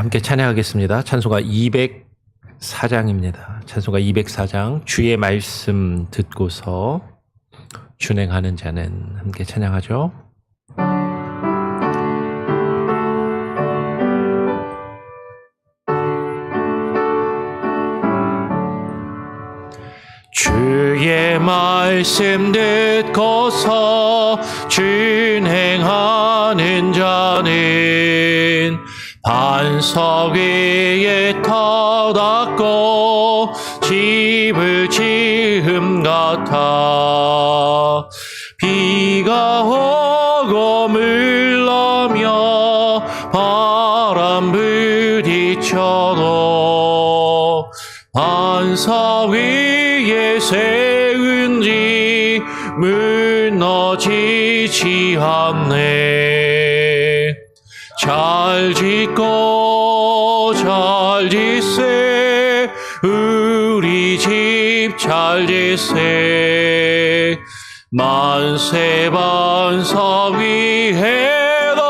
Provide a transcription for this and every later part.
함께 찬양하겠습니다. 찬송가 204장입니다. 찬송가 204장 주의 말씀 듣고서 준행하는 자는 함께 찬양하죠. 주의 말씀 듣고서 준행하는 자는 반석 위에 터닫고 집을 지음 같아 비가 오고 물러며 바람 부딪혀도 반석 위에 세운 지 무너지지 않네. 잘 짓고 잘 짓세 우리 집 잘 짓세 만세 반석 위에도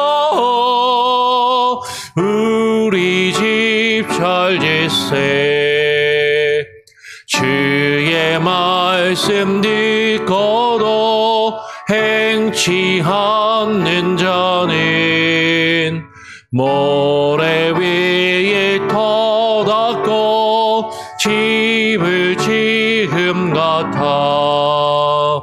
우리 집 잘 짓세 주의 말씀 듣고도 행치 않는 자는 모래 위에 터닫고 집을 지음 같아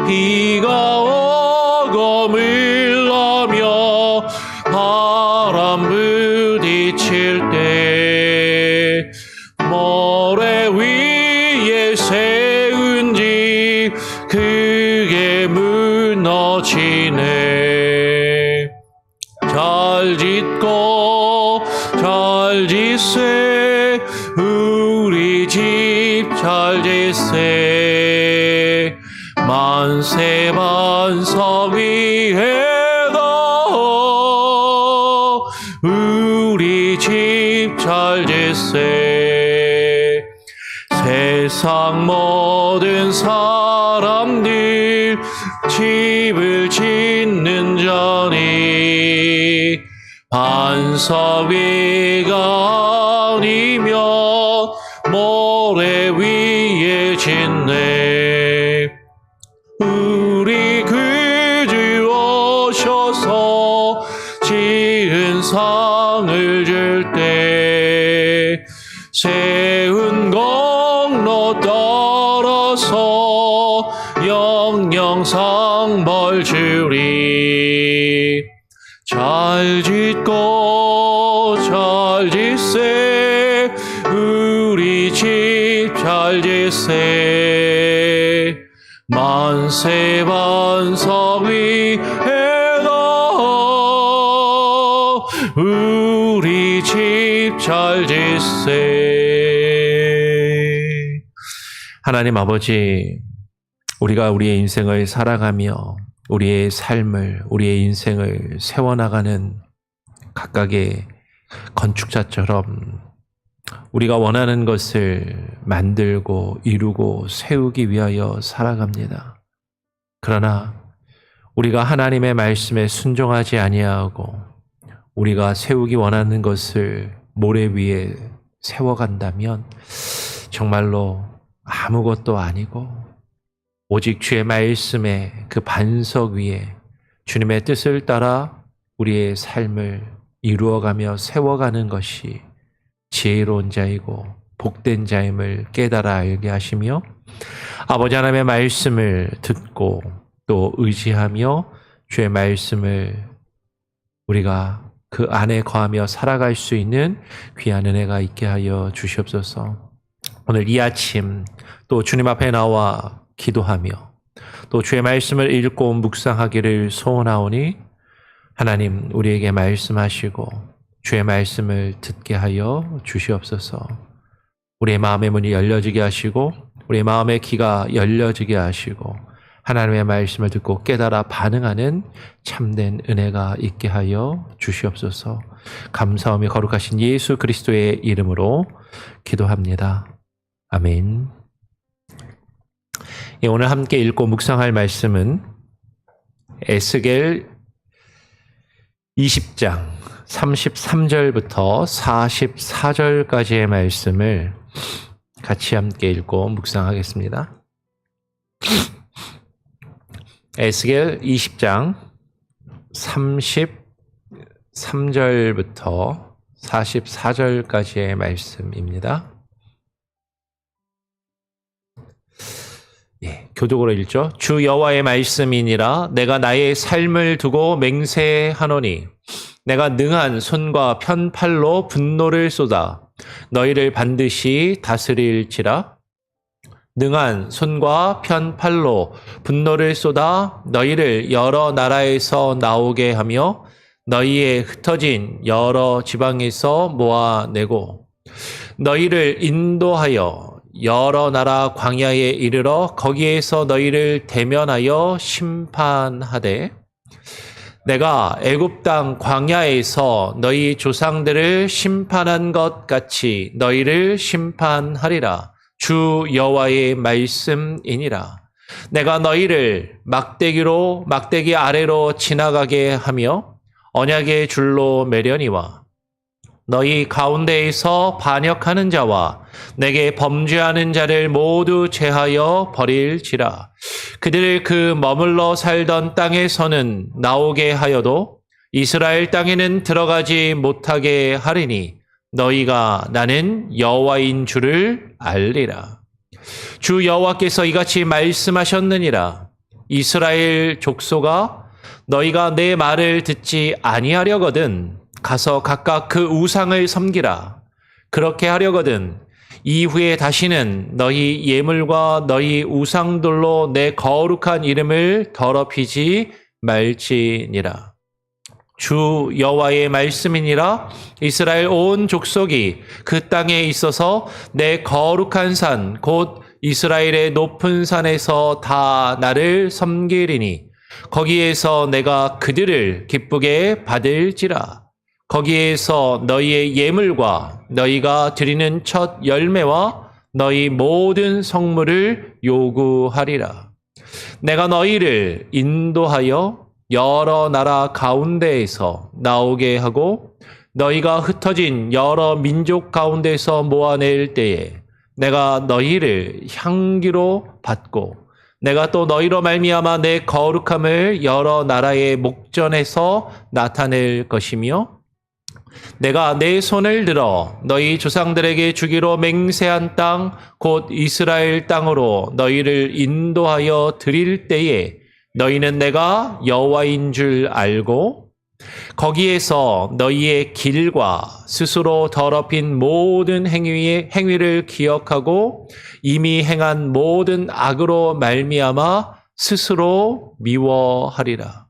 비가 오고 물러며 바람 부딪힐 때 모래 위에 세운 집 그게 무너지네. 잘 짓고 잘 짓세 우리 집 잘 짓세 만세 반석 위에도 우리 집 잘 짓세 세상 모든 사람들 집을 짓는 자니 반석 위가 아니며 모래 위에 짓네. 우리 구주 오셔서 지은 상을 줄 때 세운 공로 따라서 영영상 벌 주리. 잘 짓고 잘 짓세 우리 집 잘 짓세 만세 반석 위에도 우리 집 잘 짓세. 하나님 아버지, 우리가 우리의 인생을 살아가며 우리의 삶을, 우리의 인생을 세워나가는 각각의 건축자처럼 우리가 원하는 것을 만들고 이루고 세우기 위하여 살아갑니다. 그러나 우리가 하나님의 말씀에 순종하지 아니하고 우리가 세우기 원하는 것을 모래 위에 세워간다면 정말로 아무것도 아니고 오직 주의 말씀의 그 반석 위에 주님의 뜻을 따라 우리의 삶을 이루어가며 세워가는 것이 지혜로운 자이고 복된 자임을 깨달아 알게 하시며 아버지 하나님의 말씀을 듣고 또 의지하며 주의 말씀을 우리가 그 안에 거하며 살아갈 수 있는 귀한 은혜가 있게 하여 주시옵소서. 오늘 이 아침 또 주님 앞에 나와 기도하며 또 주의 말씀을 읽고 묵상하기를 소원하오니 하나님 우리에게 말씀하시고 주의 말씀을 듣게 하여 주시옵소서. 우리의 마음의 문이 열려지게 하시고 우리의 마음의 귀가 열려지게 하시고 하나님의 말씀을 듣고 깨달아 반응하는 참된 은혜가 있게 하여 주시옵소서. 감사하며 거룩하신 예수 그리스도의 이름으로 기도합니다. 아멘. 오늘 함께 읽고 묵상할 말씀은 에스겔 20장 33절부터 44절까지의 말씀을 같이 함께 읽고 묵상하겠습니다. 에스겔 20장 33절부터 44절까지의 말씀입니다. 교독으로 읽죠. 주 여호와의 말씀이니라. 내가 나의 삶을 두고 맹세하노니 내가 능한 손과 편팔로 분노를 쏟아 너희를 반드시 다스릴지라. 능한 손과 편팔로 분노를 쏟아 너희를 여러 나라에서 나오게 하며 너희의 흩어진 여러 지방에서 모아내고 너희를 인도하여 여러 나라 광야에 이르러 거기에서 너희를 대면하여 심판하되 내가 애굽 땅 광야에서 너희 조상들을 심판한 것 같이 너희를 심판하리라. 주 여호와의 말씀이니라. 내가 너희를 막대기 아래로 지나가게 하며 언약의 줄로 매려니와 너희 가운데에서 반역하는 자와 내게 범죄하는 자를 모두 제하여 버릴지라. 그들을 그 머물러 살던 땅에서는 나오게 하여도 이스라엘 땅에는 들어가지 못하게 하리니 너희가 나는 여호와인 줄을 알리라. 주 여호와께서 이같이 말씀하셨느니라. 이스라엘 족속아, 너희가 내 말을 듣지 아니하려거든 가서 각각 그 우상을 섬기라. 그렇게 하려거든 이후에 다시는 너희 예물과 너희 우상들로 내 거룩한 이름을 더럽히지 말지니라. 주 여호와의 말씀이니라. 이스라엘 온 족속이 그 땅에 있어서 내 거룩한 산 곧 이스라엘의 높은 산에서 다 나를 섬기리니 거기에서 내가 그들을 기쁘게 받을지라. 거기에서 너희의 예물과 너희가 드리는 첫 열매와 너희 모든 성물을 요구하리라. 내가 너희를 인도하여 여러 나라 가운데에서 나오게 하고 너희가 흩어진 여러 민족 가운데서 모아낼 때에 내가 너희를 향기로 받고 내가 또 너희로 말미암아 내 거룩함을 여러 나라의 목전에서 나타낼 것이며 내가 내 손을 들어 너희 조상들에게 주기로 맹세한 땅 곧 이스라엘 땅으로 너희를 인도하여 드릴 때에 너희는 내가 여호와인 줄 알고 거기에서 너희의 길과 스스로 더럽힌 모든 행위를 기억하고 이미 행한 모든 악으로 말미암아 스스로 미워하리라.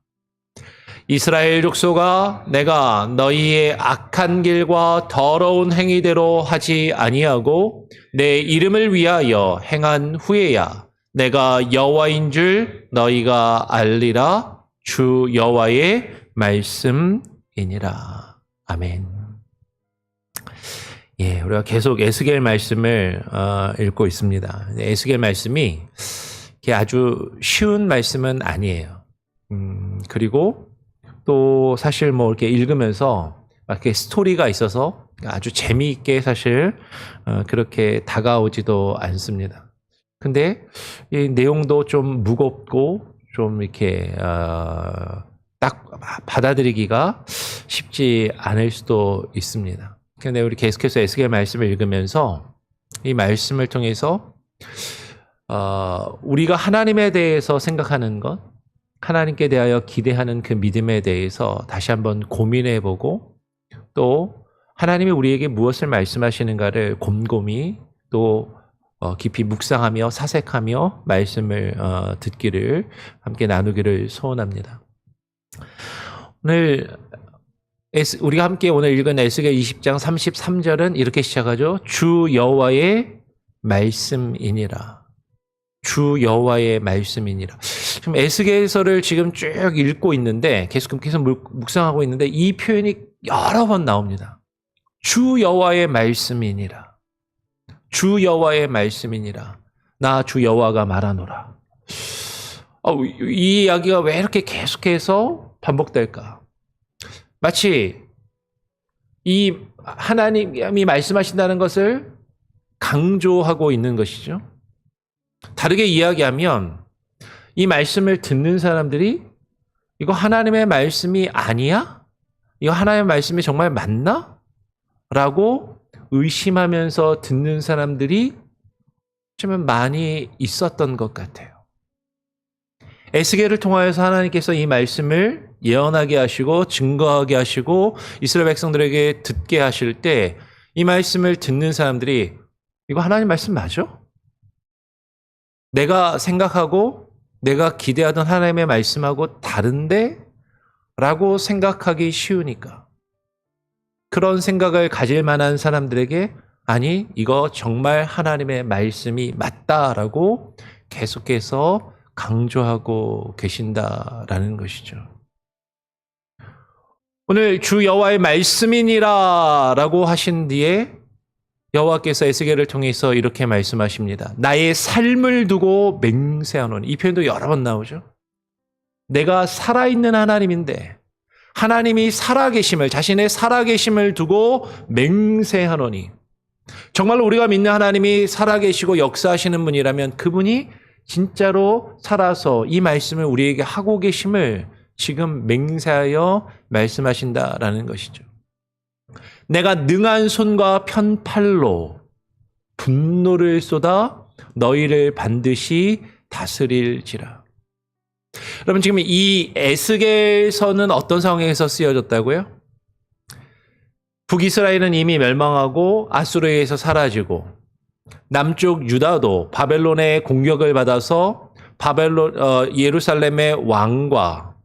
이스라엘 족속아, 내가 너희의 악한 길과 더러운 행위대로 하지 아니하고 내 이름을 위하여 행한 후에야 내가 여호와인 줄 너희가 알리라. 주 여호와의 말씀이니라. 아멘. 우리가 계속 에스겔 말씀을 읽고 있습니다. 에스겔 말씀이 아주 쉬운 말씀은 아니에요. 그리고 또 사실 이렇게 읽으면서 이렇게 스토리가 있어서 아주 재미있게 사실 그렇게 다가오지도 않습니다. 근데 이 내용도 좀 무겁고 좀 이렇게 딱 받아들이기가 쉽지 않을 수도 있습니다. 근데 우리 계속해서 에스겔 말씀을 읽으면서 이 말씀을 통해서 우리가 하나님에 대해서 생각하는 것, 하나님께 대하여 기대하는 그 믿음에 대해서 다시 한번 고민해보고 또 하나님이 우리에게 무엇을 말씀하시는가를 곰곰이 또 깊이 묵상하며 사색하며 말씀을 듣기를 함께 나누기를 소원합니다. 오늘 우리가 함께 오늘 읽은 에스겔 20장 33절은 이렇게 시작하죠. 주 여호와의 말씀이니라. 주 여호와의 말씀이니라. 지금 에스겔서를 지금 쭉 읽고 있는데 계속 묵상하고 있는데 이 표현이 여러 번 나옵니다. 주 여호와의 말씀이니라. 주 여호와의 말씀이니라. 나 주 여호와가 말하노라. 이 이야기가 왜 이렇게 계속해서 반복될까? 마치 이 하나님이 말씀하신다는 것을 강조하고 있는 것이죠. 다르게 이야기하면 이 말씀을 듣는 사람들이 이거 하나님의 말씀이 아니야? 이거 하나님의 말씀이 정말 맞나? 라고 의심하면서 듣는 사람들이 좀 많이 있었던 것 같아요. 에스겔을 통하여서 하나님께서 이 말씀을 예언하게 하시고 증거하게 하시고 이스라엘 백성들에게 듣게 하실 때 이 말씀을 듣는 사람들이 이거 하나님 말씀 맞아? 내가 생각하고 내가 기대하던 하나님의 말씀하고 다른데? 라고 생각하기 쉬우니까 그런 생각을 가질 만한 사람들에게 아니 이거 정말 하나님의 말씀이 맞다라고 계속해서 강조하고 계신다라는 것이죠. 오늘 주 여호와의 말씀이니라 라고 하신 뒤에 여호와께서 에스겔을 통해서 이렇게 말씀하십니다. 나의 삶을 두고 맹세하노니. 이 표현도 여러 번 나오죠. 내가 살아있는 하나님인데 하나님이 살아계심을 자신의 살아계심을 두고 맹세하노니. 정말로 우리가 믿는 하나님이 살아계시고 역사하시는 분이라면 그분이 진짜로 살아서 이 말씀을 우리에게 하고 계심을 지금 맹세하여 말씀하신다라는 것이죠. 내가 능한 손과 편팔로 분노를 쏟아 너희를 반드시 다스릴지라. 여러분 지금 이 에스겔서는 어떤 상황에서 쓰여졌다고요? 북이스라엘은 이미 멸망하고 아수르에 의해서 사라지고 남쪽 유다도 바벨론의 공격을 받아서 예루살렘의 왕과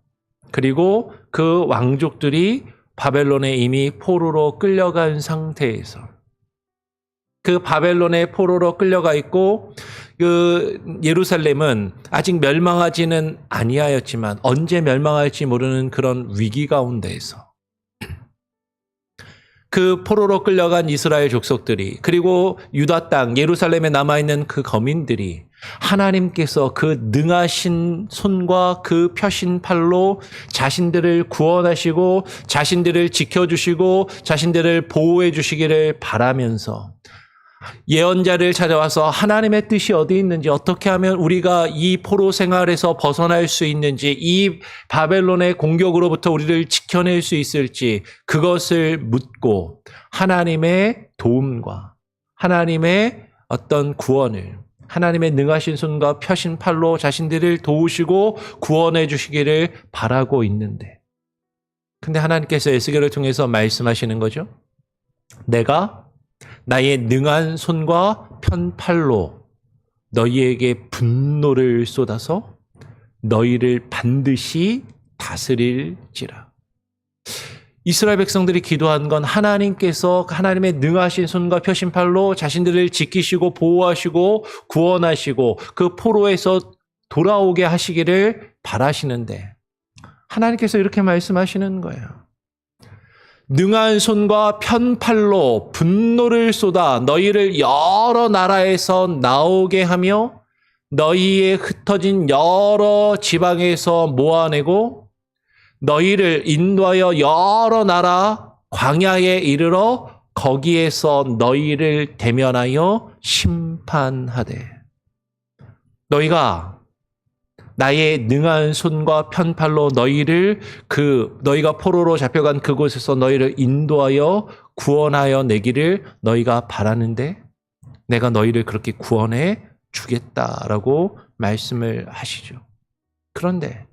그리고 그 왕족들이 바벨론에 이미 포로로 끌려간 상태에서 그 바벨론의 포로로 끌려가 있고 그 예루살렘은 아직 멸망하지는 아니하였지만 언제 멸망할지 모르는 그런 위기 가운데에서 그 포로로 끌려간 이스라엘 족속들이 그리고 유다 땅 예루살렘에 남아있는 그 거민들이 하나님께서 그 능하신 손과 그 펴신 팔로 자신들을 구원하시고 자신들을 지켜주시고 자신들을 보호해 주시기를 바라면서 예언자를 찾아와서 하나님의 뜻이 어디 있는지 어떻게 하면 우리가 이 포로 생활에서 벗어날 수 있는지 이 바벨론의 공격으로부터 우리를 지켜낼 수 있을지 그것을 묻고 하나님의 도움과 하나님의 어떤 구원을 하나님의 능하신 손과 펴신 팔로 자신들을 도우시고 구원해 주시기를 바라고 있는데 근데 하나님께서 에스겔을 통해서 말씀하시는 거죠. 내가 나의 능한 손과 편팔로 너희에게 분노를 쏟아서 너희를 반드시 다스릴지라. 이스라엘 백성들이 기도한 건 하나님께서 하나님의 능하신 손과 펴신 팔로 자신들을 지키시고 보호하시고 구원하시고 그 포로에서 돌아오게 하시기를 바라시는데 하나님께서 이렇게 말씀하시는 거예요. 능한 손과 편팔로 분노를 쏟아 너희를 여러 나라에서 나오게 하며 너희의 흩어진 여러 지방에서 모아내고 너희를 인도하여 여러 나라 광야에 이르러 거기에서 너희를 대면하여 심판하되 너희가 나의 능한 손과 편팔로 너희가 포로로 잡혀간 그곳에서 너희를 인도하여 구원하여 내기를 너희가 바라는데 내가 너희를 그렇게 구원해 주겠다라고 말씀을 하시죠. 그런데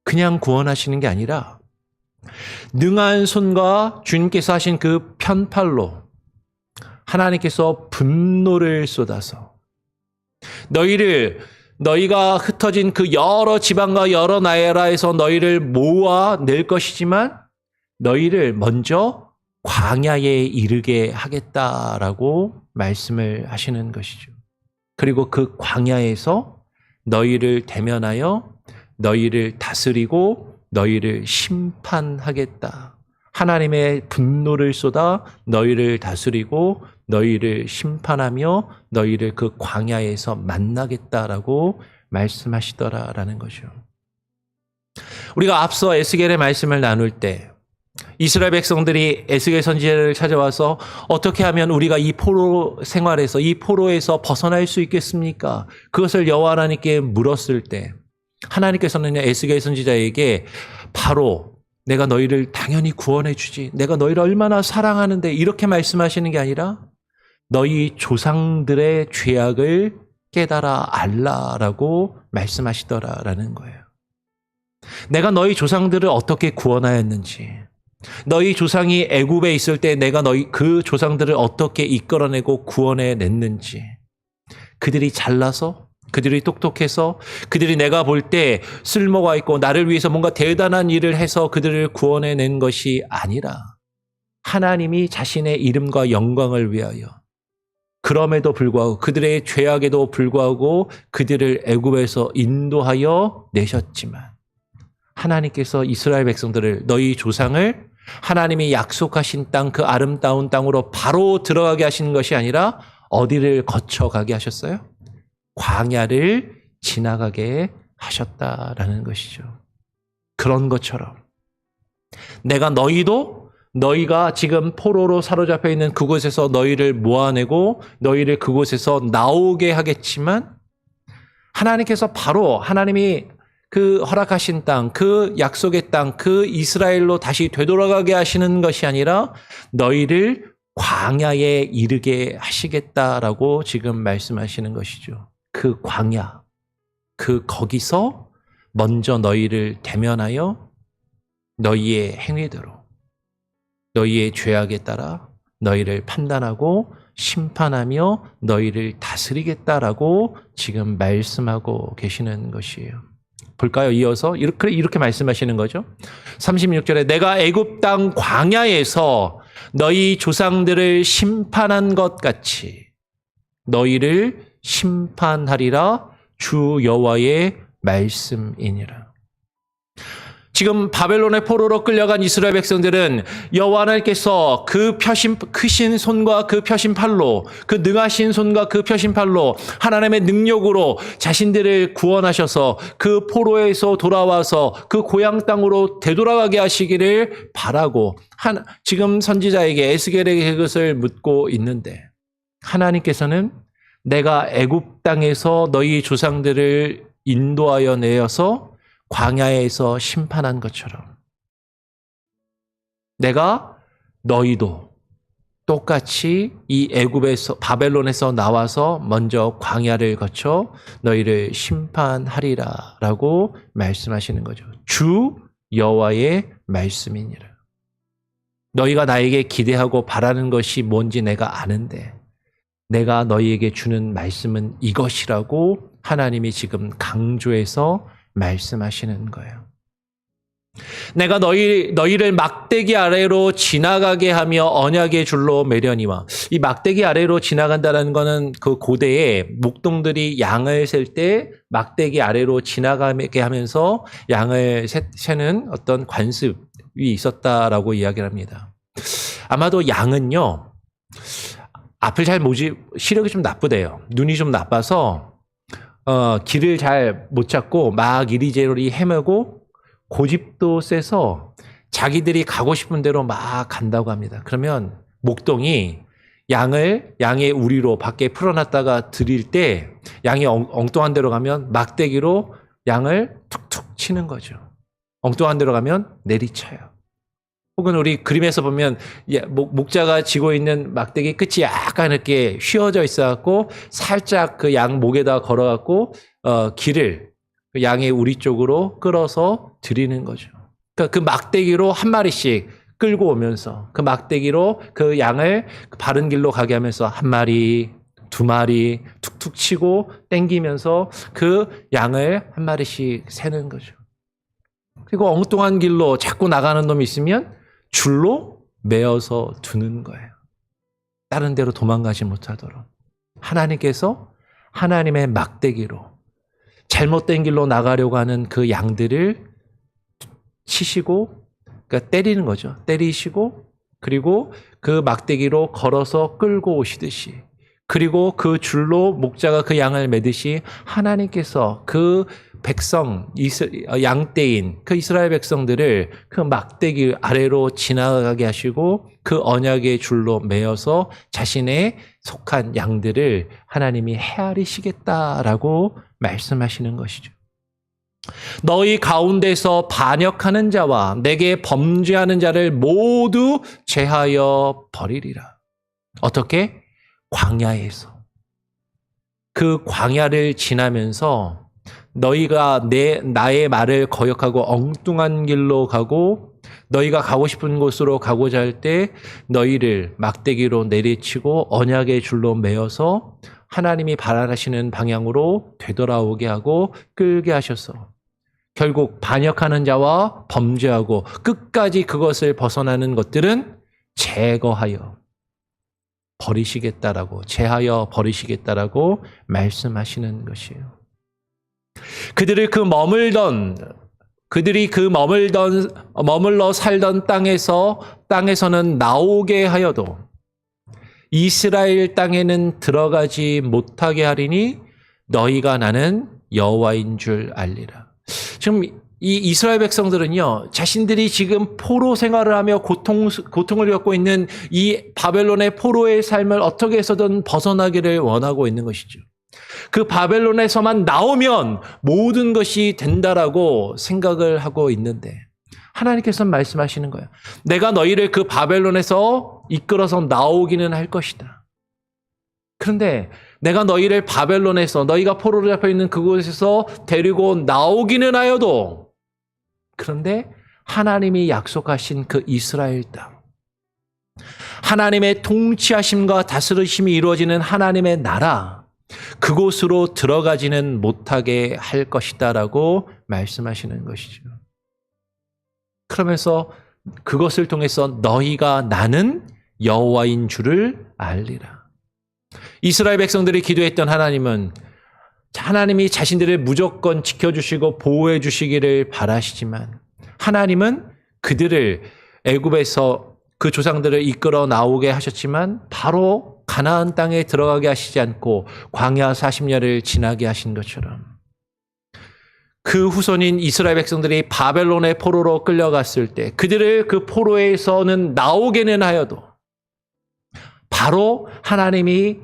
그냥 구원하시는 게 아니라 능한 손과 주님께서 하신 그 편팔로 하나님께서 분노를 쏟아서 너희가 흩어진 그 여러 지방과 여러 나라에서 너희를 모아낼 것이지만 너희를 먼저 광야에 이르게 하겠다라고 말씀을 하시는 것이죠. 그리고 그 광야에서 너희를 대면하여 너희를 다스리고 너희를 심판하겠다. 하나님의 분노를 쏟아 너희를 다스리고 너희를 심판하며 너희를 그 광야에서 만나겠다라고 말씀하시더라라는 거죠. 우리가 앞서 에스겔의 말씀을 나눌 때 이스라엘 백성들이 에스겔 선지자를 찾아와서 어떻게 하면 우리가 이 포로 생활에서 이 포로에서 벗어날 수 있겠습니까? 그것을 여호와 하나님께 물었을 때 하나님께서는 에스겔 선지자에게 바로 내가 너희를 당연히 구원해 주지. 내가 너희를 얼마나 사랑하는데 이렇게 말씀하시는 게 아니라 너희 조상들의 죄악을 깨달아 알라라고 말씀하시더라라는 거예요. 내가 너희 조상들을 어떻게 구원하였는지, 너희 조상이 애굽에 있을 때 내가 너희 그 조상들을 어떻게 이끌어내고 구원해 냈는지, 그들이 잘나서, 그들이 똑똑해서, 그들이 내가 볼 때 쓸모가 있고 나를 위해서 뭔가 대단한 일을 해서 그들을 구원해 낸 것이 아니라 하나님이 자신의 이름과 영광을 위하여 그럼에도 불구하고 그들의 죄악에도 불구하고 그들을 애굽에서 인도하여 내셨지만 하나님께서 이스라엘 백성들을 너희 조상을 하나님이 약속하신 땅 그 아름다운 땅으로 바로 들어가게 하신 것이 아니라 어디를 거쳐가게 하셨어요? 광야를 지나가게 하셨다라는 것이죠. 그런 것처럼 내가 너희가 지금 포로로 사로잡혀 있는 그곳에서 너희를 모아내고 너희를 그곳에서 나오게 하겠지만 하나님께서 바로 하나님이 그 허락하신 땅, 그 약속의 땅, 그 이스라엘로 다시 되돌아가게 하시는 것이 아니라 너희를 광야에 이르게 하시겠다라고 지금 말씀하시는 것이죠. 그 광야, 거기서 먼저 너희를 대면하여 너희의 행위대로, 너희의 죄악에 따라 너희를 판단하고 심판하며 너희를 다스리겠다라고 지금 말씀하고 계시는 것이에요. 볼까요? 이어서 이렇게 말씀하시는 거죠. 36절에 내가 애굽 땅 광야에서 너희 조상들을 심판한 것 같이 너희를 심판하리라 주 여호와의 말씀이니라. 지금 바벨론의 포로로 끌려간 이스라엘 백성들은 여호와 하나님께서 그 크신 손과 그 펴신 팔로, 그 능하신 손과 그 펴신 팔로 하나님의 능력으로 자신들을 구원하셔서 그 포로에서 돌아와서 그 고향 땅으로 되돌아가게 하시기를 바라고 지금 선지자에게 에스겔에게 그것을 묻고 있는데 하나님께서는 내가 애굽 땅에서 너희 조상들을 인도하여 내어서 광야에서 심판한 것처럼 내가 너희도 똑같이 이 애굽에서 바벨론에서 나와서 먼저 광야를 거쳐 너희를 심판하리라라고 말씀하시는 거죠. 주 여호와의 말씀이니라. 너희가 나에게 기대하고 바라는 것이 뭔지 내가 아는데 내가 너희에게 주는 말씀은 이것이라고 하나님이 지금 강조해서 말씀하시는 거예요. 내가 너희를 막대기 아래로 지나가게 하며 언약의 줄로 매려니와. 이 막대기 아래로 지나간다는 거는 그 고대에 목동들이 양을 셀 때 막대기 아래로 지나가게 하면서 양을 세는 어떤 관습이 있었다라고 이야기를 합니다. 아마도 양은요, 앞을 잘 시력이 좀 나쁘대요. 눈이 좀 나빠서 길을 잘 못 찾고 막 이리저리 헤매고 고집도 세서 자기들이 가고 싶은 대로 막 간다고 합니다. 그러면 목동이 양의 우리로 밖에 풀어놨다가 들일 때 양이 엉뚱한 데로 가면 막대기로 양을 툭툭 치는 거죠. 엉뚱한 데로 가면 내리쳐요. 혹은 우리 그림에서 보면 목자가 쥐고 있는 막대기 끝이 약간 이렇게 휘어져 있어갖고 살짝 그 양 목에다 걸어갖고 길을 그 양의 우리 쪽으로 끌어서 들이는 거죠. 그러니까 그 막대기로 한 마리씩 끌고 오면서 그 막대기로 그 양을 바른 길로 가게 하면서 한 마리, 두 마리 툭툭 치고 땡기면서 그 양을 한 마리씩 세는 거죠. 그리고 엉뚱한 길로 자꾸 나가는 놈이 있으면 줄로 메어서 두는 거예요. 다른 데로 도망가지 못하도록. 하나님께서 하나님의 막대기로 잘못된 길로 나가려고 하는 그 양들을 치시고, 그러니까 때리는 거죠. 때리시고, 그리고 그 막대기로 걸어서 끌고 오시듯이, 그리고 그 줄로 목자가 그 양을 매듯이 하나님께서 그 백성, 양떼인 그 이스라엘 백성들을 그 막대기 아래로 지나가게 하시고 그 언약의 줄로 매어서 자신의 속한 양들을 하나님이 헤아리시겠다라고 말씀하시는 것이죠. 너희 가운데서 반역하는 자와 내게 범죄하는 자를 모두 제하여 버리리라. 어떻게? 광야에서. 그 광야를 지나면서 너희가 나의 말을 거역하고 엉뚱한 길로 가고 너희가 가고 싶은 곳으로 가고자 할 때 너희를 막대기로 내리치고 언약의 줄로 매어서 하나님이 바라시는 방향으로 되돌아오게 하고 끌게 하셔서 결국 반역하는 자와 범죄하고 끝까지 그것을 벗어나는 것들은 제거하여 버리시겠다라고, 제하여 버리시겠다라고 말씀하시는 것이에요. 그들이 머물러 살던 땅에서는 나오게 하여도 이스라엘 땅에는 들어가지 못하게 하리니 너희가 나는 여호와인 줄 알리라. 지금 이 이스라엘 백성들은요, 자신들이 지금 포로 생활을 하며 고통을 겪고 있는 이 바벨론의 포로의 삶을 어떻게 해서든 벗어나기를 원하고 있는 것이죠. 그 바벨론에서만 나오면 모든 것이 된다라고 생각을 하고 있는데 하나님께서 말씀하시는 거예요. 내가 너희를 그 바벨론에서 이끌어서 나오기는 할 것이다. 그런데 내가 너희를 바벨론에서 너희가 포로로 잡혀 있는 그곳에서 데리고 나오기는 하여도 그런데 하나님이 약속하신 그 이스라엘 땅, 하나님의 통치하심과 다스리심이 이루어지는 하나님의 나라, 그곳으로 들어가지는 못하게 할 것이다라고 말씀하시는 것이죠. 그러면서 그것을 통해서 너희가 나는 여호와인 줄을 알리라. 이스라엘 백성들이 기도했던 하나님은 하나님이 자신들을 무조건 지켜주시고 보호해 주시기를 바라시지만 하나님은 그들을 애굽에서 그 조상들을 이끌어 나오게 하셨지만 바로 가나안 땅에 들어가게 하시지 않고 광야 40년을 지나게 하신 것처럼 그 후손인 이스라엘 백성들이 바벨론의 포로로 끌려갔을 때 그들을 그 포로에서는 나오게는 하여도 바로 하나님이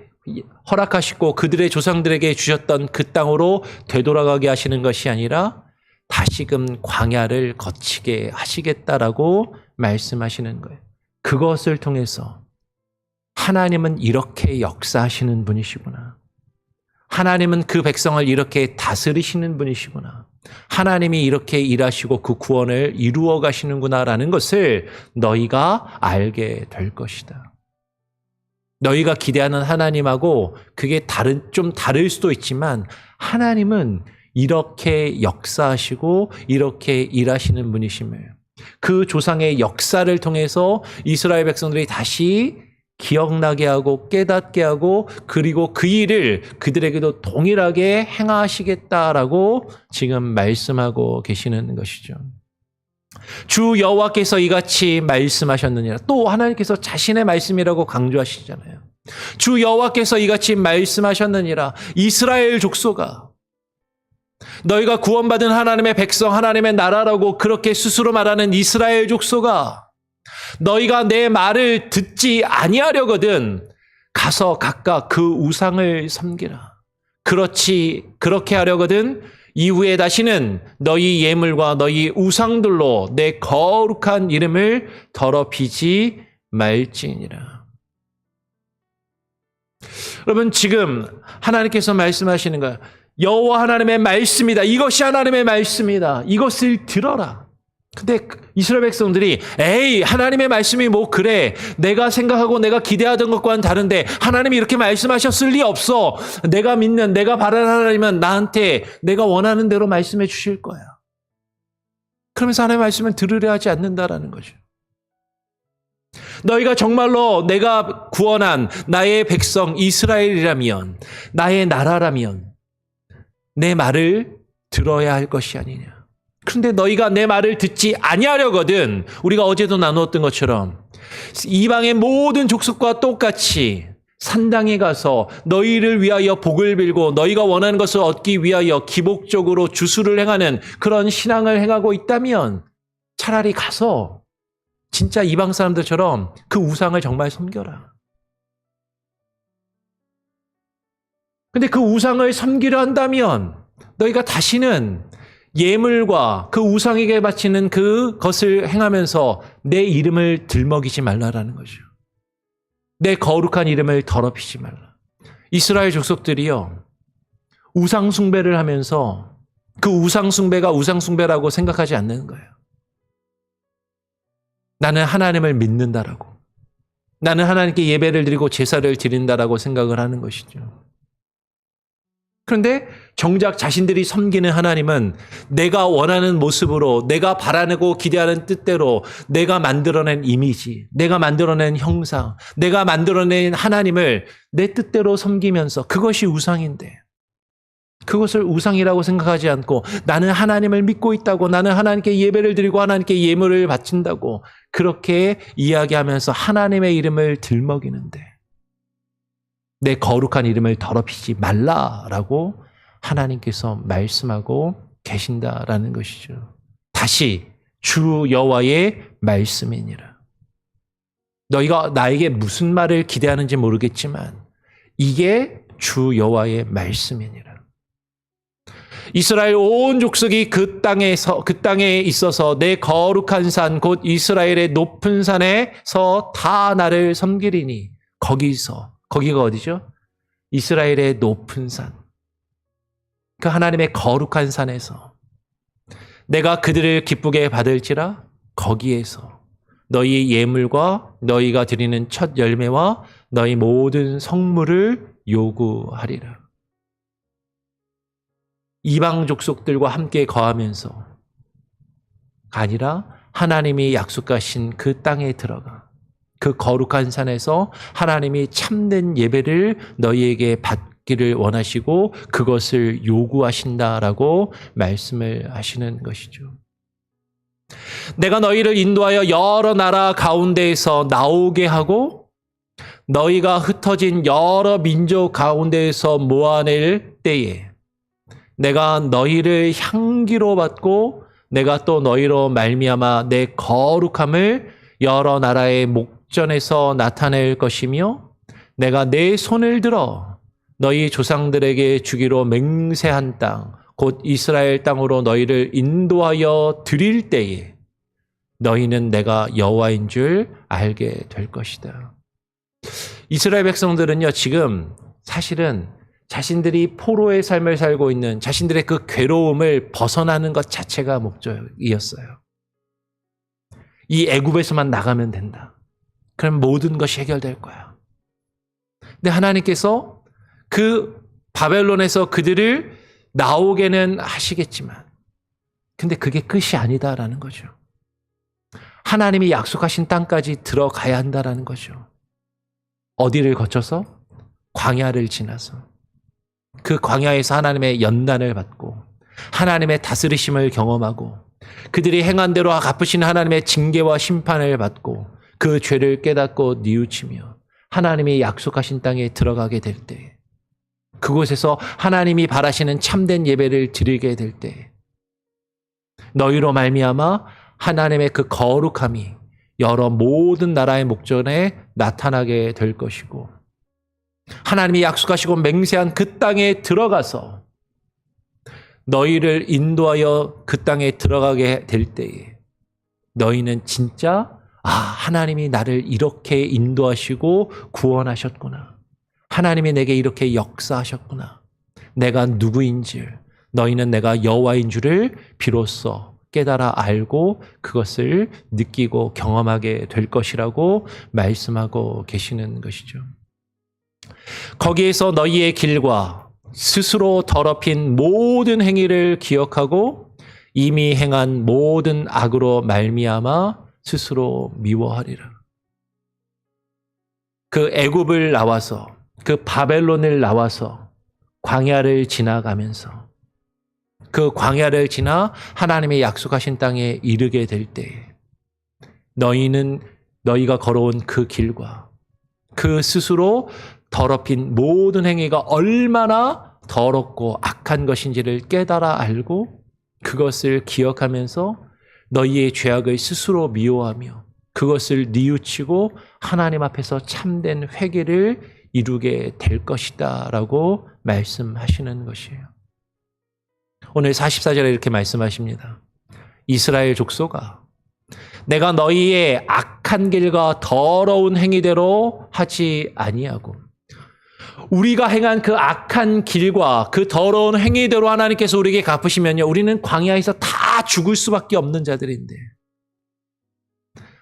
허락하시고 그들의 조상들에게 주셨던 그 땅으로 되돌아가게 하시는 것이 아니라 다시금 광야를 거치게 하시겠다라고 말씀하시는 거예요. 그것을 통해서 하나님은 이렇게 역사하시는 분이시구나. 하나님은 그 백성을 이렇게 다스리시는 분이시구나. 하나님이 이렇게 일하시고 그 구원을 이루어 가시는구나라는 것을 너희가 알게 될 것이다. 너희가 기대하는 하나님하고 그게 좀 다를 수도 있지만 하나님은 이렇게 역사하시고 이렇게 일하시는 분이심을 그 조상의 역사를 통해서 이스라엘 백성들이 다시 기억나게 하고 깨닫게 하고 그리고 그 일을 그들에게도 동일하게 행하시겠다라고 지금 말씀하고 계시는 것이죠. 주 여호와께서 이같이 말씀하셨느니라. 또 하나님께서 자신의 말씀이라고 강조하시잖아요. 주 여호와께서 이같이 말씀하셨느니라. 이스라엘 족속아, 너희가 구원받은 하나님의 백성, 하나님의 나라라고 그렇게 스스로 말하는 이스라엘 족속아, 너희가 내 말을 듣지 아니하려거든 가서 각각 그 우상을 섬기라. 그렇게 하려거든 이후에 다시는 너희 예물과 너희 우상들로 내 거룩한 이름을 더럽히지 말지니라. 여러분, 지금 하나님께서 말씀하시는 거예요. 여호와 하나님의 말씀이다. 이것이 하나님의 말씀이다. 이것을 들어라. 근데 이스라엘 백성들이 에이, 하나님의 말씀이 뭐 그래, 내가 생각하고 내가 기대하던 것과는 다른데 하나님이 이렇게 말씀하셨을 리 없어. 내가 믿는, 내가 바라는 하나님은 나한테 내가 원하는 대로 말씀해 주실 거야. 그러면서 하나님의 말씀을 들으려 하지 않는다라는 거죠. 너희가 정말로 내가 구원한 나의 백성 이스라엘이라면, 나의 나라라면 내 말을 들어야 할 것이 아니냐. 그런데 너희가 내 말을 듣지 아니하려거든. 우리가 어제도 나누었던 것처럼 이방의 모든 족속과 똑같이 산당에 가서 너희를 위하여 복을 빌고 너희가 원하는 것을 얻기 위하여 기복적으로 주수를 행하는 그런 신앙을 행하고 있다면 차라리 가서 진짜 이방 사람들처럼 그 우상을 정말 섬겨라. 근데 그 우상을 섬기려 한다면 너희가 다시는 예물과 그 우상에게 바치는 그것을 행하면서 내 이름을 들먹이지 말라라는 거죠. 내 거룩한 이름을 더럽히지 말라. 이스라엘 족속들이요, 우상 숭배를 하면서 그 우상 숭배가 우상 숭배라고 생각하지 않는 거예요. 나는 하나님을 믿는다라고, 나는 하나님께 예배를 드리고 제사를 드린다라고 생각을 하는 것이죠. 그런데 정작 자신들이 섬기는 하나님은 내가 원하는 모습으로, 내가 바라고 기대하는 뜻대로 내가 만들어낸 이미지, 내가 만들어낸 형상, 내가 만들어낸 하나님을 내 뜻대로 섬기면서, 그것이 우상인데 그것을 우상이라고 생각하지 않고 나는 하나님을 믿고 있다고, 나는 하나님께 예배를 드리고 하나님께 예물을 바친다고 그렇게 이야기하면서 하나님의 이름을 들먹이는데 내 거룩한 이름을 더럽히지 말라라고 하나님께서 말씀하고 계신다라는 것이죠. 다시 주 여호와의 말씀이니라. 너희가 나에게 무슨 말을 기대하는지 모르겠지만 이게 주 여호와의 말씀이니라. 이스라엘 온 족속이 그 땅에 있어서 내 거룩한 산 곧 이스라엘의 높은 산에서 다 나를 섬기리니, 거기가 어디죠? 이스라엘의 높은 산, 그 하나님의 거룩한 산에서 내가 그들을 기쁘게 받을지라 거기에서 너희 예물과 너희가 드리는 첫 열매와 너희 모든 성물을 요구하리라. 이방 족속들과 함께 거하면서 아니라 하나님이 약속하신 그 땅에 들어가 그 거룩한 산에서 하나님이 참된 예배를 너희에게 받기를 원하시고 그것을 요구하신다라고 말씀을 하시는 것이죠. 내가 너희를 인도하여 여러 나라 가운데에서 나오게 하고 너희가 흩어진 여러 민족 가운데에서 모아낼 때에 내가 너희를 향기로 받고 내가 또 너희로 말미암아 내 거룩함을 여러 나라의 목전에서 나타낼 것이며 내가 내 손을 들어 너희 조상들에게 주기로 맹세한 땅 곧 이스라엘 땅으로 너희를 인도하여 드릴 때에 너희는 내가 여호와인 줄 알게 될 것이다. 이스라엘 백성들은요, 지금 사실은 자신들이 포로의 삶을 살고 있는 자신들의 그 괴로움을 벗어나는 것 자체가 목적이었어요. 이 애굽에서만 나가면 된다. 그럼 모든 것이 해결될 거야. 근데 하나님께서 그 바벨론에서 그들을 나오게는 하시겠지만 근데 그게 끝이 아니다라는 거죠. 하나님이 약속하신 땅까지 들어가야 한다라는 거죠. 어디를 거쳐서? 광야를 지나서. 그 광야에서 하나님의 연단을 받고 하나님의 다스리심을 경험하고 그들이 행한 대로 갚으신 하나님의 징계와 심판을 받고 그 죄를 깨닫고 뉘우치며 하나님이 약속하신 땅에 들어가게 될 때, 그곳에서 하나님이 바라시는 참된 예배를 드리게 될 때 너희로 말미암아 하나님의 그 거룩함이 여러 모든 나라의 목전에 나타나게 될 것이고 하나님이 약속하시고 맹세한 그 땅에 들어가서 너희를 인도하여 그 땅에 들어가게 될 때에 너희는 진짜 하나님이 나를 이렇게 인도하시고 구원하셨구나. 하나님이 내게 이렇게 역사하셨구나. 내가 누구인지 너희는 내가 여호와인 줄을 비로소 깨달아 알고 그것을 느끼고 경험하게 될 것이라고 말씀하고 계시는 것이죠. 거기에서 너희의 길과 스스로 더럽힌 모든 행위를 기억하고 이미 행한 모든 악으로 말미암아 스스로 미워하리라. 그 애굽을 나와서 그 바벨론을 나와서 광야를 지나가면서 그 광야를 지나 하나님의 약속하신 땅에 이르게 될 때 너희가 걸어온 그 길과 그 스스로 더럽힌 모든 행위가 얼마나 더럽고 악한 것인지를 깨달아 알고 그것을 기억하면서 너희의 죄악을 스스로 미워하며 그것을 뉘우치고 하나님 앞에서 참된 회개를 이루게 될 것이다 라고 말씀하시는 것이에요. 오늘 44절에 이렇게 말씀하십니다. 이스라엘 족속아, 내가 너희의 악한 길과 더러운 행위대로 하지 아니하고 우리가 행한 그 악한 길과 그 더러운 행위대로 하나님께서 우리에게 갚으시면요, 우리는 광야에서 다 죽을 수밖에 없는 자들인데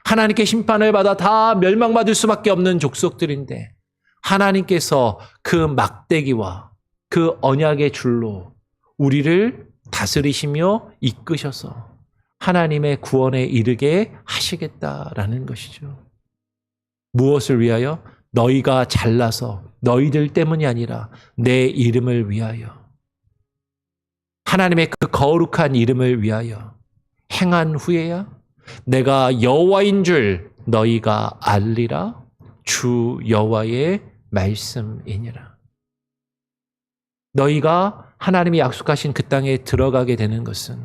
하나님께 심판을 받아 다 멸망받을 수밖에 없는 족속들인데 하나님께서 그 막대기와 그 언약의 줄로 우리를 다스리시며 이끄셔서 하나님의 구원에 이르게 하시겠다라는 것이죠. 무엇을 위하여? 너희가 잘나서 너희들 때문이 아니라 내 이름을 위하여, 하나님의 그 거룩한 이름을 위하여 행한 후에야 내가 여호와인 줄 너희가 알리라. 주 여호와의 말씀이니라. 너희가 하나님이 약속하신 그 땅에 들어가게 되는 것은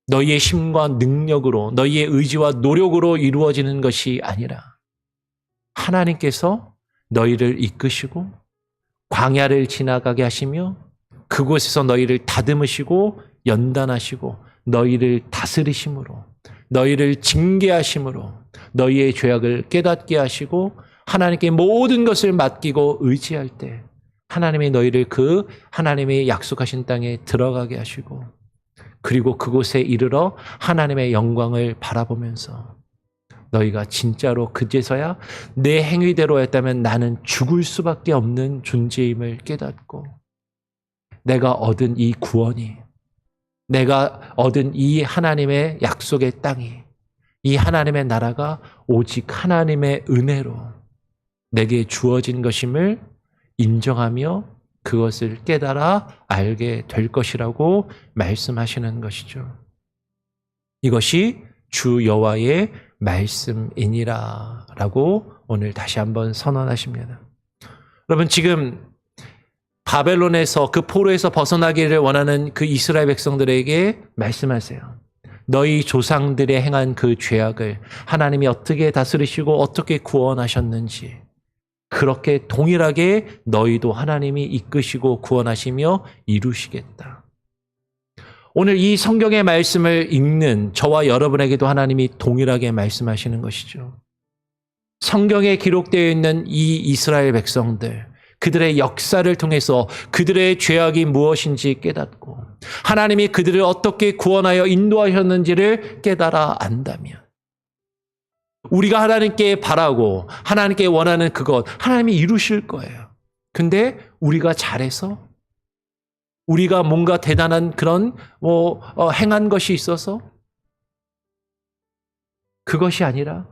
너희의 힘과 능력으로, 너희의 의지와 노력으로 이루어지는 것이 아니라 하나님께서 너희를 이끄시고 광야를 지나가게 하시며 그곳에서 너희를 다듬으시고 연단하시고 너희를 다스리심으로, 너희를 징계하심으로 너희의 죄악을 깨닫게 하시고 하나님께 모든 것을 맡기고 의지할 때 하나님이 너희를 그 하나님의 약속하신 땅에 들어가게 하시고 그리고 그곳에 이르러 하나님의 영광을 바라보면서 너희가 진짜로 그제서야 내 행위대로였다면 나는 죽을 수밖에 없는 존재임을 깨닫고 내가 얻은 이 구원이, 내가 얻은 이 하나님의 약속의 땅이, 이 하나님의 나라가 오직 하나님의 은혜로 내게 주어진 것임을 인정하며 그것을 깨달아 알게 될 것이라고 말씀하시는 것이죠. 이것이 주 여호와의 말씀이니라 라고 오늘 다시 한번 선언하십니다. 여러분, 지금 바벨론에서 그 포로에서 벗어나기를 원하는 그 이스라엘 백성들에게 말씀하세요. 너희 조상들의 행한 그 죄악을 하나님이 어떻게 다스리시고 어떻게 구원하셨는지 그렇게 동일하게 너희도 하나님이 이끄시고 구원하시며 이루시겠다. 오늘 이 성경의 말씀을 읽는 저와 여러분에게도 하나님이 동일하게 말씀하시는 것이죠. 성경에 기록되어 있는 이 이스라엘 백성들, 그들의 역사를 통해서 그들의 죄악이 무엇인지 깨닫고 하나님이 그들을 어떻게 구원하여 인도하셨는지를 깨달아 안다면 우리가 하나님께 바라고 하나님께 원하는 그것 하나님이 이루실 거예요. 근데 우리가 잘해서 우리가 뭔가 대단한 그런 행한 것이 있어서 그것이 아니라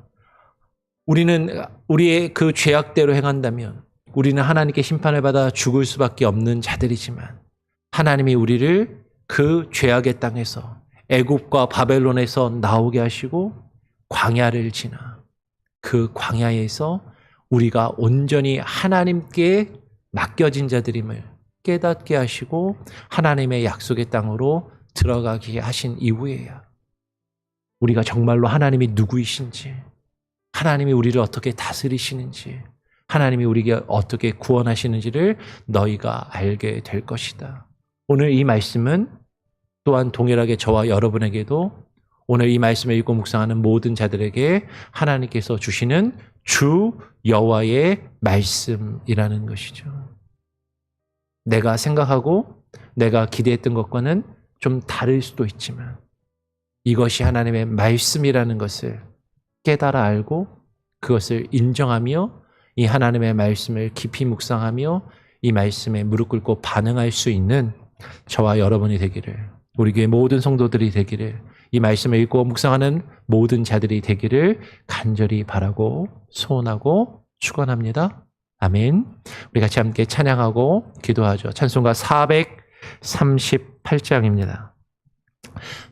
우리는 우리의 그 죄악대로 행한다면 우리는 하나님께 심판을 받아 죽을 수밖에 없는 자들이지만 하나님이 우리를 그 죄악의 땅에서 애굽과 바벨론에서 나오게 하시고 광야를 지나 그 광야에서 우리가 온전히 하나님께 맡겨진 자들임을 깨닫게 하시고 하나님의 약속의 땅으로 들어가게 하신 이후에야 우리가 정말로 하나님이 누구이신지, 하나님이 우리를 어떻게 다스리시는지, 하나님이 우리에게 어떻게 구원하시는지를 너희가 알게 될 것이다. 오늘 이 말씀은 또한 동일하게 저와 여러분에게도 오늘 이 말씀을 읽고 묵상하는 모든 자들에게 하나님께서 주시는 주 여호와의 말씀이라는 것이죠. 내가 생각하고 내가 기대했던 것과는 좀 다를 수도 있지만 이것이 하나님의 말씀이라는 것을 깨달아 알고 그것을 인정하며 이 하나님의 말씀을 깊이 묵상하며 이 말씀에 무릎 꿇고 반응할 수 있는 저와 여러분이 되기를, 우리 교회 모든 성도들이 되기를, 이 말씀을 읽고 묵상하는 모든 자들이 되기를 간절히 바라고 소원하고 축원합니다. 아멘. 우리 같이 함께 찬양하고 기도하죠. 찬송가 438장입니다.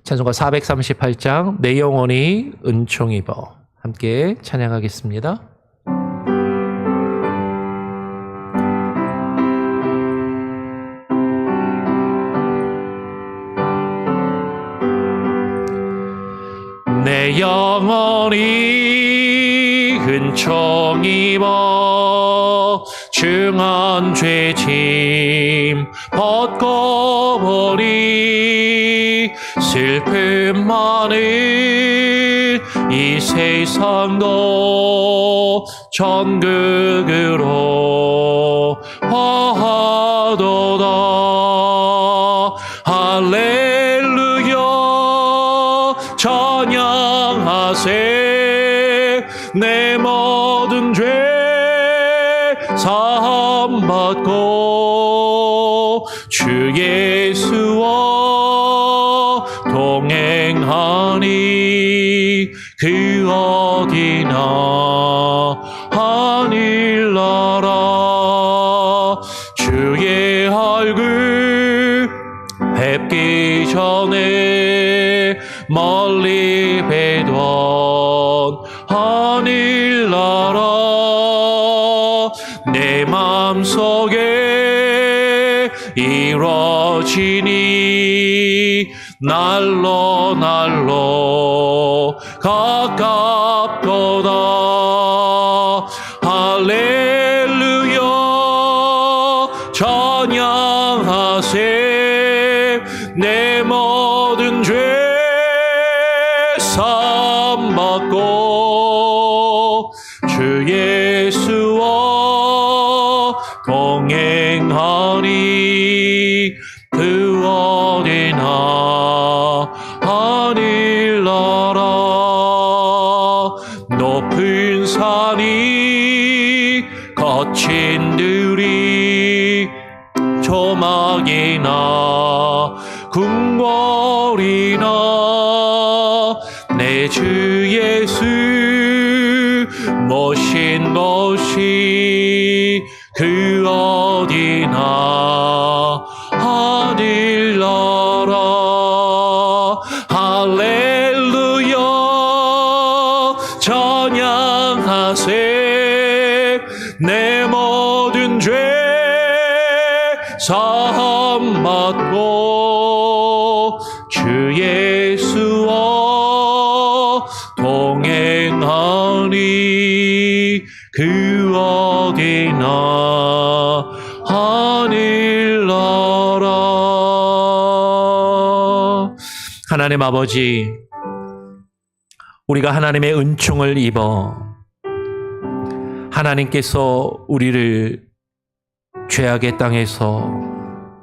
찬송가 438장 내 영혼이 은총 입어 함께 찬양하겠습니다. 내 영혼이 은총 입어 중한 죄짐 벗고 보니 슬픔 많은 이 세상도 천국으로 화하도다. 할렐루야 찬양하세. 내 모든 죄 사함 받고 주 예수와 동행하니 그 어디나 하늘나라. 주의 얼굴 뵙기 전에 멀리 뵈던 하늘나라 내 맘속에 이루어지니 날로 날로 가깝도다. 할렐루야 찬양하세. 내 모든 죄 사함 받고 주 예수와 동행하니 그 어디나 하늘나라. 높은 산이 거친 들이 조막이나 궁궐이나 내 주 예수 모신 곳이 그 어디나 하늘나라. 할렐루야 찬양하세. 내 모든 죄 사함 받고 주 예수와 동행하니 그 어디나 하늘나라. 하나님 아버지, 우리가 하나님의 은총을 입어 하나님께서 우리를 죄악의 땅에서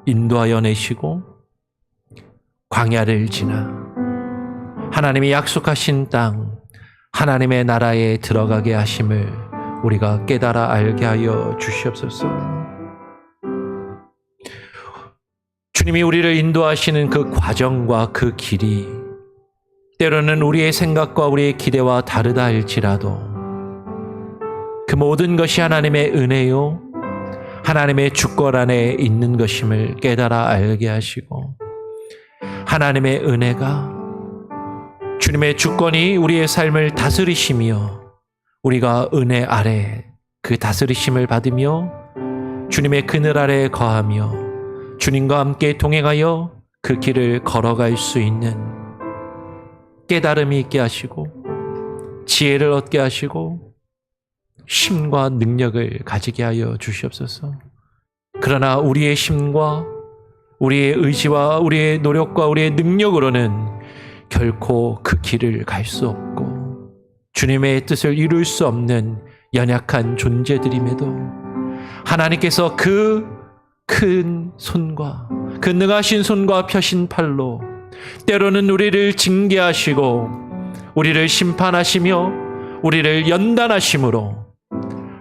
인도하여 내시고 광야를 지나 하나님이 약속하신 땅 하나님의 나라에 들어가게 하심을 우리가 깨달아 알게 하여 주시옵소서. 주님이 우리를 인도하시는 그 과정과 그 길이 때로는 우리의 생각과 우리의 기대와 다르다 할지라도 그 모든 것이 하나님의 은혜요 하나님의 주권 안에 있는 것임을 깨달아 알게 하시고 하나님의 은혜가 주님의 주권이 우리의 삶을 다스리시며 우리가 은혜 아래 그 다스리심을 받으며 주님의 그늘 아래 거하며 주님과 함께 동행하여 그 길을 걸어갈 수 있는 깨달음이 있게 하시고 지혜를 얻게 하시고 힘과 능력을 가지게 하여 주시옵소서. 그러나 우리의 힘과 우리의 의지와 우리의 노력과 우리의 능력으로는 결코 그 길을 갈 수 없고 주님의 뜻을 이룰 수 없는 연약한 존재들임에도 하나님께서 그 큰 손과 그 능하신 손과 펴신 팔로 때로는 우리를 징계하시고 우리를 심판하시며 우리를 연단하심으로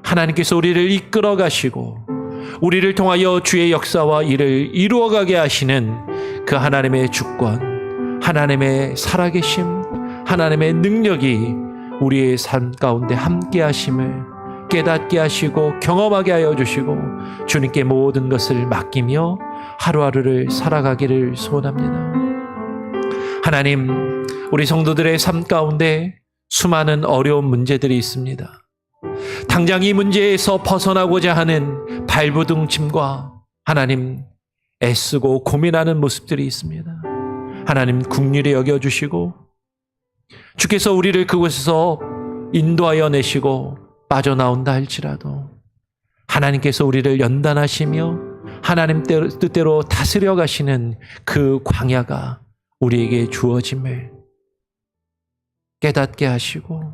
하나님께서 우리를 이끌어 가시고 우리를 통하여 주의 역사와 일을 이루어가게 하시는 그 하나님의 주권, 하나님의 살아계심, 하나님의 능력이 우리의 삶 가운데 함께 하심을 깨닫게 하시고 경험하게 하여 주시고 주님께 모든 것을 맡기며 하루하루를 살아가기를 소원합니다. 하나님, 우리 성도들의 삶 가운데 수많은 어려운 문제들이 있습니다. 당장 이 문제에서 벗어나고자 하는 발부둥침과 하나님 애쓰고 고민하는 모습들이 있습니다. 하나님 긍휼히 여겨주시고 주께서 우리를 그곳에서 인도하여 내시고 빠져나온다 할지라도 하나님께서 우리를 연단하시며 하나님 뜻대로 다스려 가시는 그 광야가 우리에게 주어짐을 깨닫게 하시고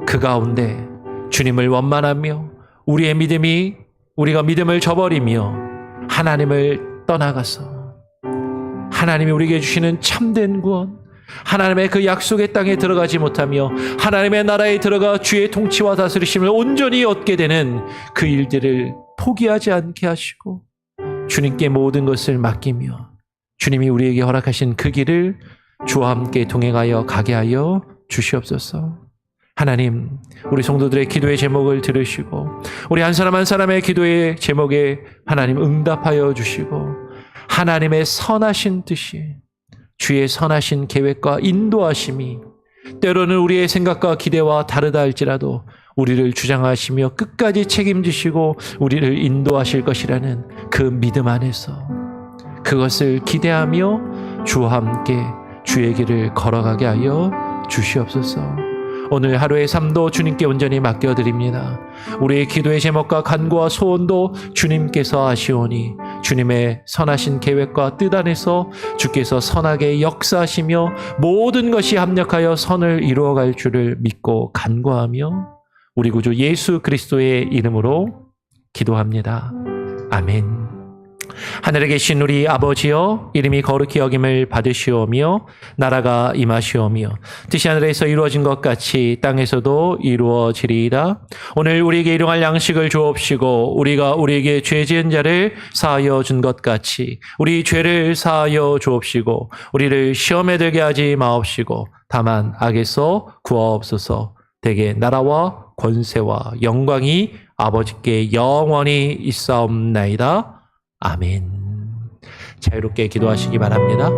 그 가운데 주님을 원만하며 우리가 믿음을 저버리며 하나님을 떠나가서 하나님이 우리에게 주시는 참된 구원, 하나님의 그 약속의 땅에 들어가지 못하며 하나님의 나라에 들어가 주의 통치와 다스리심을 온전히 얻게 되는 그 일들을 포기하지 않게 하시고 주님께 모든 것을 맡기며 주님이 우리에게 허락하신 그 길을 주와 함께 동행하여 가게 하여 주시옵소서. 하나님, 우리 성도들의 기도의 제목을 들으시고 우리 한 사람 한 사람의 기도의 제목에 하나님 응답하여 주시고 하나님의 선하신 뜻이, 주의 선하신 계획과 인도하심이 때로는 우리의 생각과 기대와 다르다 할지라도 우리를 주장하시며 끝까지 책임지시고 우리를 인도하실 것이라는 그 믿음 안에서 그것을 기대하며 주와 함께 주의 길을 걸어가게 하여 주시옵소서. 오늘 하루의 삶도 주님께 온전히 맡겨드립니다. 우리의 기도의 제목과 간구와 소원도 주님께서 하시오니 주님의 선하신 계획과 뜻 안에서 주께서 선하게 역사하시며 모든 것이 합력하여 선을 이루어갈 줄을 믿고 간구하며 우리 구주 예수 그리스도의 이름으로 기도합니다. 아멘. 하늘에 계신 우리 아버지여, 이름이 거룩히 여김을 받으시오며 나라가 임하시오며 뜻이 하늘에서 이루어진 것 같이 땅에서도 이루어지리이다. 오늘 우리에게 일용할 양식을 주옵시고 우리가 우리에게 죄 지은 자를 사하여 준 것 같이 우리 죄를 사하여 주옵시고 우리를 시험에 들게 하지 마옵시고 다만 악에서 구하옵소서. 대개 나라와 권세와 영광이 아버지께 영원히 있사옵나이다. 아멘. 자유롭게 기도하시기 바랍니다.